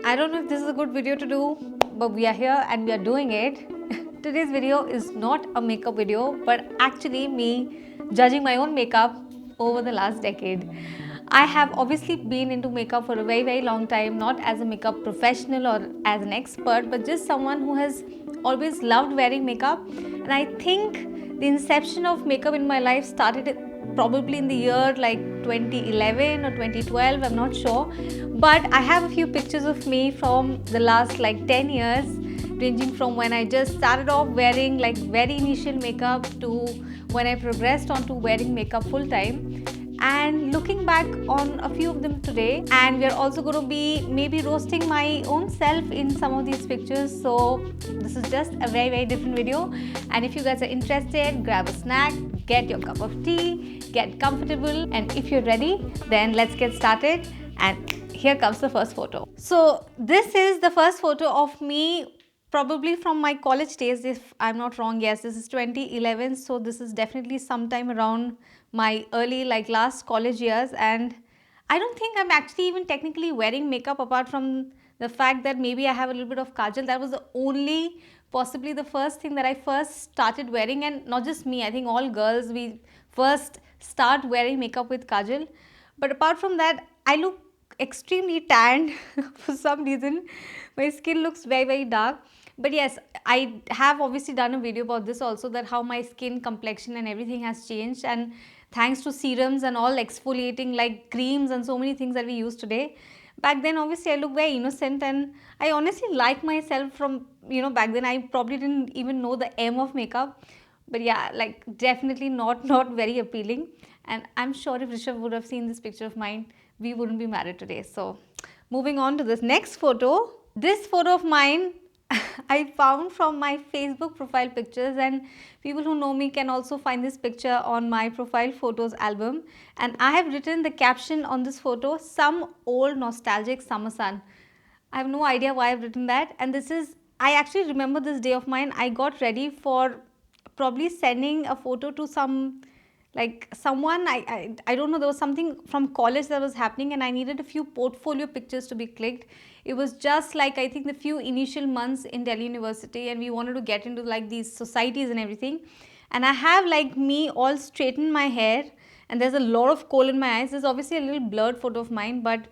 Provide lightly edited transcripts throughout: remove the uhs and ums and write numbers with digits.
I don't know if this is a good video to do, but we are here and we are doing it. Today's video is not a makeup video, but actually me judging my own makeup over the last decade. I have obviously been into makeup for a very long time, not as a makeup professional or as an expert, but just someone who has always loved wearing makeup. And I think the inception of makeup in my life started probably in the year like 2011 or 2012, I'm not sure, but I have a few pictures of me from the last like 10 years, ranging from when I just started off wearing like very initial makeup to when I progressed onto wearing makeup full time, and looking back on a few of them today. And we're also going to be maybe roasting my own self in some of these pictures, so this is just a very different video. And if you guys are interested, grab a snack, get your cup of tea, get comfortable, and if you're ready, then let's get started. And here comes the first photo. So this is the first photo of me probably from my college days, if I'm not wrong. Yes, this is 2011, so this is definitely sometime around my early like last college years. And I don't think I'm actually even technically wearing makeup, apart from the fact that maybe I have a little bit of kajal. That was the only, possibly the first thing that I first started wearing. And not just me, I think all girls, we first start wearing makeup with kajal. But apart from that, I look extremely tanned for some reason. My skin looks very dark. But yes, I have obviously done a video about this also, that how my skin complexion and everything has changed, and thanks to serums and all exfoliating like creams and so many things that we use today. Back then obviously I look very innocent, and I honestly like myself from, back then I probably didn't even know the M of makeup. But yeah, like definitely not very appealing. And I'm sure if Rishabh would have seen this picture of mine, we wouldn't be married today. So moving on to this next photo. This photo of mine I found from my Facebook profile pictures, and people who know me can also find this picture on my profile photos album. And I have written the caption on this photo, "Some old nostalgic summer sun." I have no idea why I've written that. And this is, I actually remember this day of mine. I got ready for probably sending a photo to some, like someone, I don't know, there was something from college that was happening, and I needed a few portfolio pictures to be clicked. It was just like, I think, the few initial months in Delhi University, and we wanted to get into like these societies and everything. And I have like me all straightened my hair, and there's a lot of kohl in my eyes. There's obviously a little blurred photo of mine, but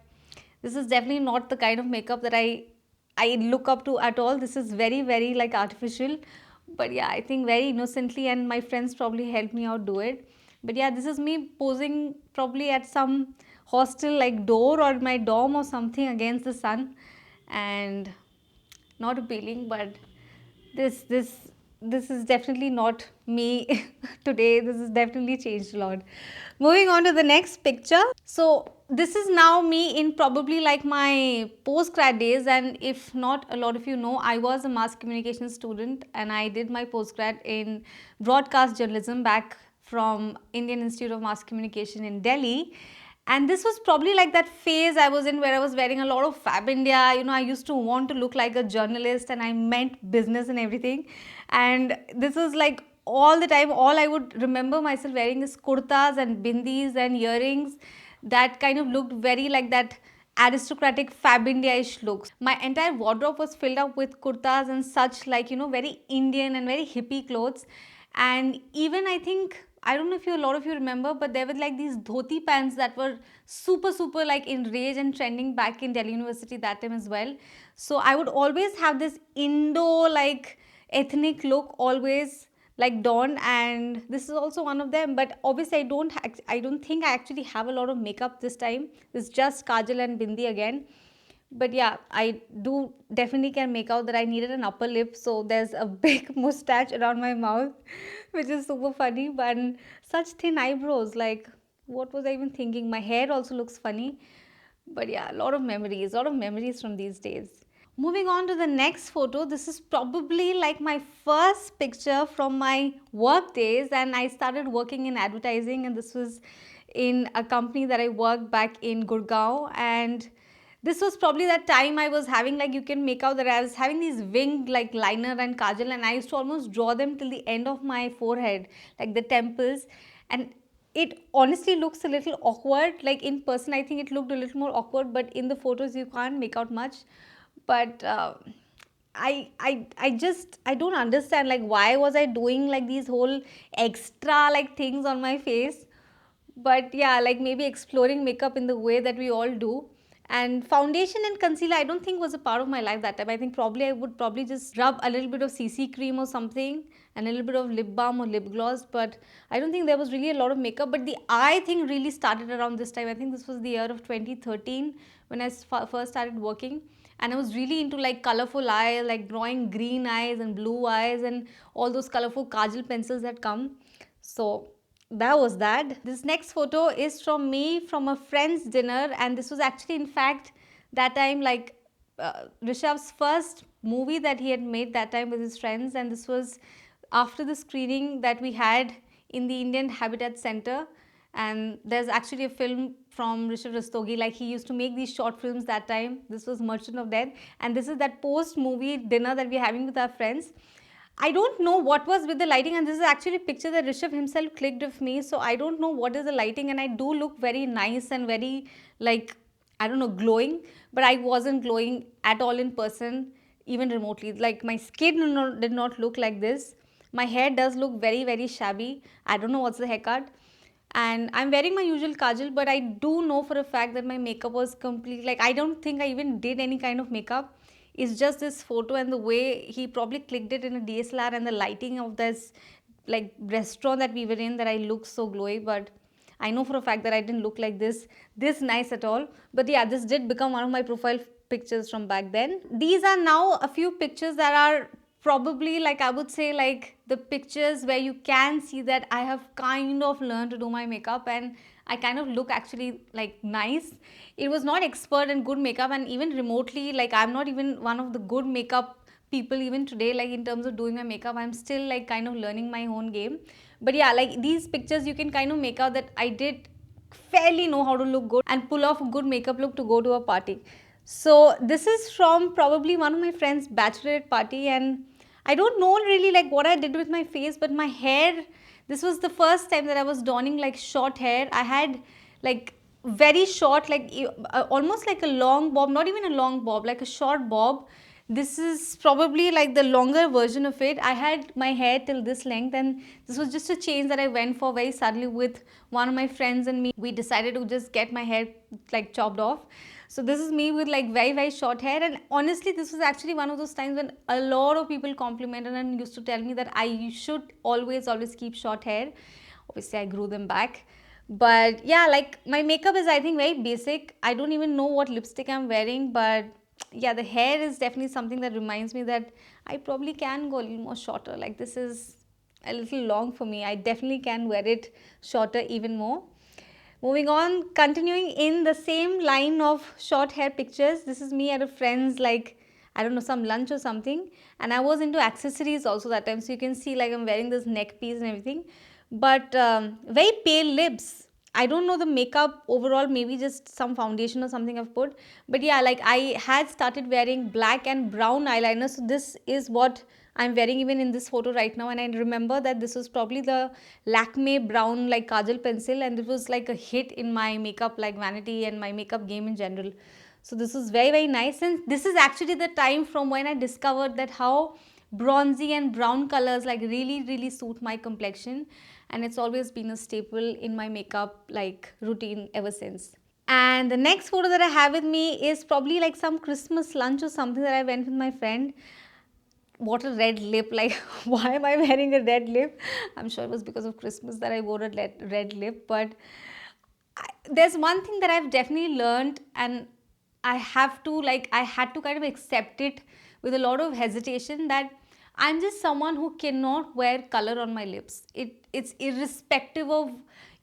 this is definitely not the kind of makeup that I look up to at all. This is very like artificial. But yeah, I think very innocently, and my friends probably helped me out do it. But yeah, this is me posing probably at some hostel like door or my dorm or something against the sun. And not appealing, but this this this is definitely not me today. This has definitely changed a lot. Moving on to the next picture. So this is now me in probably like my post grad days. And if not, a lot of you know, I was a mass communication student, and I did my post grad in broadcast journalism back from Indian Institute of Mass Communication in Delhi. And this was probably like that phase I was in, where I was wearing a lot of Fab India. I used to want to look like a journalist, and I meant business and everything. And this was like all the time, all I would remember myself wearing is kurtas and bindis and earrings that kind of looked very like that aristocratic Fab India-ish looks. My entire wardrobe was filled up with kurtas and such, like, very Indian and very hippie clothes. And even I think, I don't know if a lot of you remember, but there were like these dhoti pants that were super like in rage and trending back in Delhi University that time as well. So I would always have this Indo like ethnic look always like dawn, and this is also one of them. But obviously I don't think I actually have a lot of makeup this time. It's just kajal and bindi again. But yeah, I do definitely can make out that I needed an upper lip, so there's a big mustache around my mouth, which is super funny. But such thin eyebrows, like what was I even thinking? My hair also looks funny. But yeah, a lot of memories from these days. Moving on to the next photo. This is probably like my first picture from my work days, and I started working in advertising, and this was in a company that I worked back in Gurgaon. And this was probably that time I was having, like, you can make out that I was having these winged like liner and kajal, and I used to almost draw them till the end of my forehead, like the temples. And it honestly looks a little awkward. Like in person I think it looked a little more awkward, but in the photos you can't make out much. But I don't understand like why was I doing like these whole extra like things on my face. But yeah, like maybe exploring makeup in the way that we all do. And foundation and concealer I don't think was a part of my life that time. I think probably I would probably just rub a little bit of CC cream or something and a little bit of lip balm or lip gloss, but I don't think there was really a lot of makeup. But the eye thing really started around this time. I think this was the year of 2013 when I first started working, and I was really into like colorful eyes, like drawing green eyes and blue eyes and all those colorful kajal pencils that come. So that was that. This next photo is from me from a friend's dinner, and this was actually, in fact, that time like Rishabh's first movie that he had made that time with his friends, and this was after the screening that we had in the Indian Habitat Center. And there's actually a film from Rishabh Rastogi, like he used to make these short films that time. This was Merchant of Death, and this is that post movie dinner that we're having with our friends. I don't know what was with the lighting, and this is actually a picture that Rishabh himself clicked of me. So I don't know what is the lighting, and I do look very nice and very like, I don't know, glowing, but I wasn't glowing at all in person, even remotely. Like my skin did not look like this. My hair does look very, very shabby. I don't know what's the haircut. And I'm wearing my usual kajal, but I do know for a fact that my makeup was complete. Like I don't think I even did any kind of makeup. It's just this photo and the way he probably clicked it in a DSLR and the lighting of this like restaurant that we were in that I looked so glowy. But I know for a fact that I didn't look like this nice at all. But yeah, this did become one of my profile pictures from back then. These are now a few pictures that are probably like, I would say, like the pictures where you can see that I have kind of learned to do my makeup, and I kind of look actually like nice. It was not expert in good makeup, and even remotely, like I'm not even one of the good makeup people even today. Like in terms of doing my makeup, I'm still like kind of learning my own game. But yeah, like these pictures you can kind of make out that I did fairly know how to look good and pull off a good makeup look to go to a party. So this is from probably one of my friend's bachelorette party, and I don't know really like what I did with my face, but my hair, this was the first time that I was donning like short hair. I had like very short, like almost like a long bob, not even a long bob, like a short bob. This is probably like the longer version of it. I had my hair till this length, and this was just a change that I went for very suddenly with one of my friends and me. We decided to just get my hair like chopped off. So this is me with like very, very short hair, and honestly this was actually one of those times when a lot of people complimented and used to tell me that I should always keep short hair. Obviously I grew them back. But yeah, like my makeup is, I think, very basic. I don't even know what lipstick I'm wearing, but yeah, the hair is definitely something that reminds me that I probably can go a little more shorter. Like this is a little long for me. I definitely can wear it shorter even more. Moving on, continuing in the same line of short hair pictures. This is me at a friend's, like, I don't know, some lunch or something. And I was into accessories also that time. So you can see like I'm wearing this neck piece and everything. But very pale lips. I don't know the makeup overall, maybe just some foundation or something I've put. But yeah, like I had started wearing black and brown eyeliner. So this is what I'm wearing even in this photo right now. And I remember that this was probably the Lakme brown like kajal pencil, and it was like a hit in my makeup like vanity and my makeup game in general. So this was very, very nice. And this is actually the time from when I discovered that how bronzy and brown colors like really suit my complexion, and it's always been a staple in my makeup like routine ever since. And the next photo that I have with me is probably like some Christmas lunch or something that I went with my friend. What a red lip, like why am I wearing a red lip? I'm sure it was because of Christmas that I wore a red lip. But there's one thing that I've definitely learned, and I had to kind of accept it with a lot of hesitation, that I'm just someone who cannot wear color on my lips. It's irrespective of,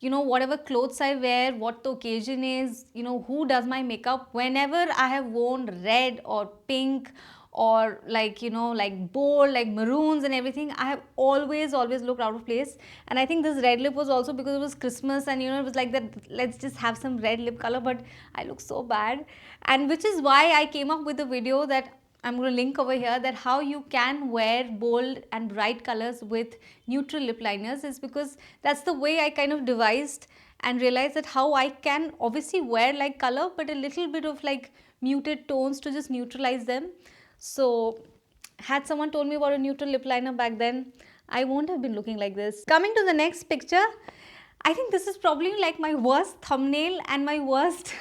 you know, whatever clothes I wear, what the occasion is, you know, who does my makeup. Whenever I have worn red or pink or like, you know, like bold, like maroons and everything, I have always looked out of place. And I think this red lip was also because it was Christmas, and you know, it was like that, let's just have some red lip color, but I look so bad. And which is why I came up with a video that I'm going to link over here, that how you can wear bold and bright colors with neutral lip liners, is because that's the way I kind of devised and realized that how I can obviously wear like color, but a little bit of like muted tones to just neutralize them. So had someone told me about a neutral lip liner back then, I won't have been looking like this. Coming to the next picture, I think this is probably like my worst thumbnail and my worst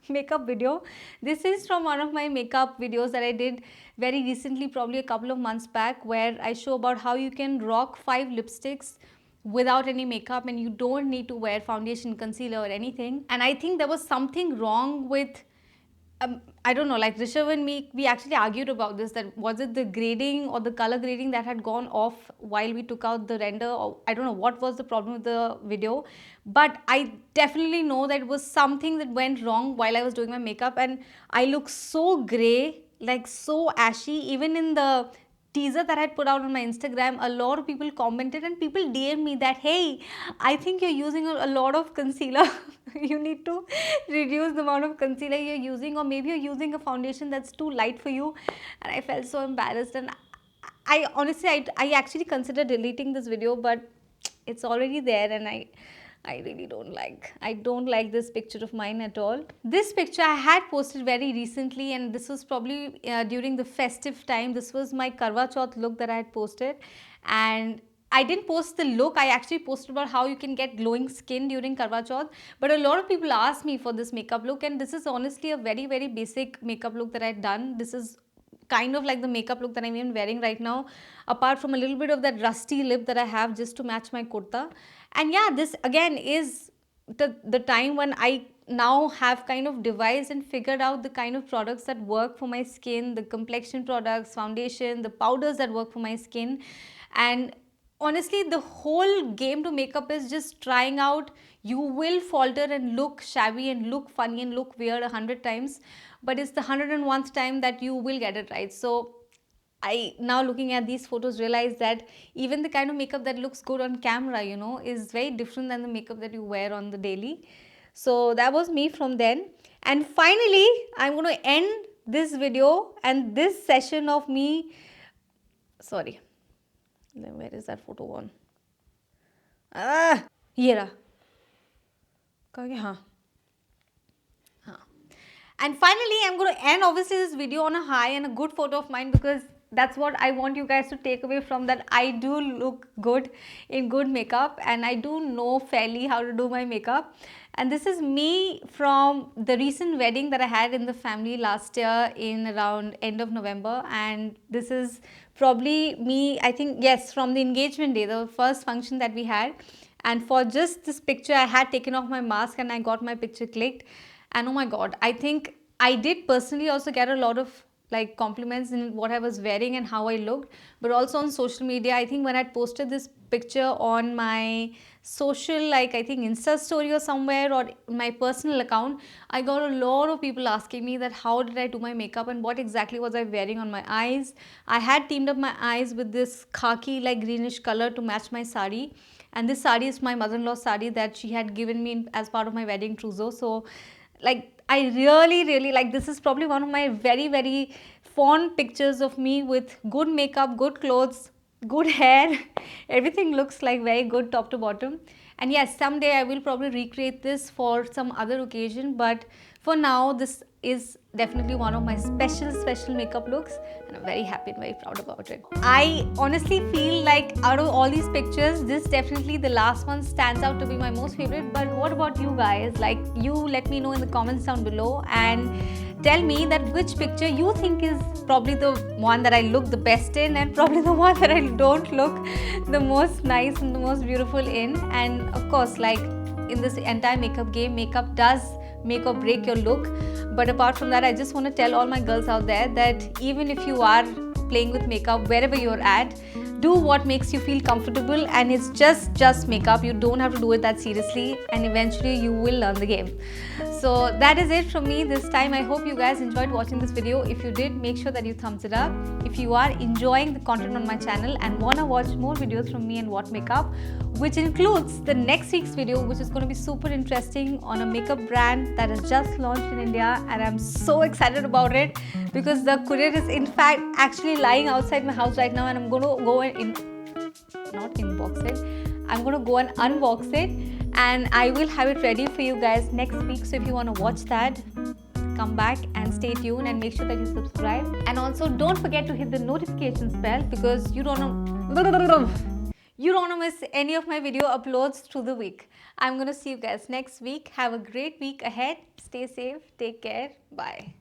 makeup video. This is from one of my makeup videos that I did very recently, probably a couple of months back, where I show about how you can rock 5 lipsticks without any makeup and you don't need to wear foundation, concealer or anything. And I think there was something wrong with I don't know, like Rishabh and me, we actually argued about this, that was it the grading or the color grading that had gone off while we took out the render, or I don't know what was the problem with the video, but I definitely know that it was something that went wrong while I was doing my makeup, and I look so grey, like so ashy. Even in the teaser that I had put out on my Instagram, a lot of people commented and people DM me that, hey, I think you're using a lot of concealer. You need to reduce the amount of concealer you're using, or maybe you're using a foundation that's too light for you. And I felt so embarrassed, and I honestly, I actually considered deleting this video, but it's already there, and I really don't like this picture of mine at all. This picture I had posted very recently, and this was probably during the festive time. This was my Karwa Chauth look that I had posted, and I didn't post the look. I actually posted about how you can get glowing skin during Karwa Chauth. But a lot of people asked me for this makeup look, and this is honestly a very, very basic makeup look that I had done. This is kind of like the makeup look that I'm even wearing right now, apart from a little bit of that rusty lip that I have just to match my kurta. And yeah, this again is the time when I now have kind of devised and figured out the kind of products that work for my skin, the complexion products, foundation, the powders that work for my skin. And honestly, the whole game to makeup is just trying out. You will falter and look shabby and look funny and look weird 100 times, but it's the 101st time that you will get it right. So I now, looking at these photos, realize that even the kind of makeup that looks good on camera, you know, is very different than the makeup that you wear on the daily. So that was me from then. And finally, I'm going to end this video and this session of me. Sorry, where is that photo gone? Ye raha. कहाँ गया? हाँ. And finally, I'm going to end obviously this video on a high and a good photo of mine, because that's what I want you guys to take away from that. I do look good in good makeup, and I do know fairly how to do my makeup. And this is me from the recent wedding that I had in the family last year in around end of November. And this is probably me, I think, yes, from the engagement day, the first function that we had. And for just this picture, I had taken off my mask and I got my picture clicked. And oh my god, I think I did personally also get a lot of like compliments in what I was wearing and how I looked, but also on social media. I think when I posted this picture on my social, like I think Insta story or somewhere, or my personal account, I got a lot of people asking me that how did I do my makeup and what exactly was I wearing on my eyes. I had teamed up my eyes with this khaki like greenish color to match my sari, and this sari is my mother-in-law's sari that she had given me as part of my wedding trousseau. So like I really like, this is probably one of my very fond pictures of me with good makeup, good clothes, good hair. Everything looks like very good top to bottom. And yes, someday I will probably recreate this for some other occasion, but for now this is definitely one of my special makeup looks, and I'm very happy and very proud about it. I honestly feel like out of all these pictures, this definitely, the last one, stands out to be my most favorite. But what about you guys? Like, you let me know in the comments down below and tell me that which picture you think is probably the one that I look the best in, and probably the one that I don't look the most nice and the most beautiful in. And of course, like in this entire makeup game, makeup does make or break your look. But apart from that, I just want to tell all my girls out there that even if you are playing with makeup, wherever you're at, do what makes you feel comfortable, and it's just makeup. You don't have to do it that seriously, and eventually you will learn the game. So that is it from me this time. I hope you guys enjoyed watching this video. If you did, make sure that you thumbs it up. If you are enjoying the content on my channel and wanna watch more videos from me and What Makeup, which includes the next week's video, which is going to be super interesting on a makeup brand that has just launched in India, and I'm so excited about it because the courier is in fact actually lying outside my house right now, and I'm going to go and not inbox it, I'm going to go and unbox it, and I will have it ready for you guys next week. So if you want to watch that, come back and stay tuned and make sure that you subscribe. And also don't forget to hit the notifications bell because you don't know. You don't want to miss any of my video uploads through the week. I'm going to see you guys next week. Have a great week ahead. Stay safe. Take care. Bye.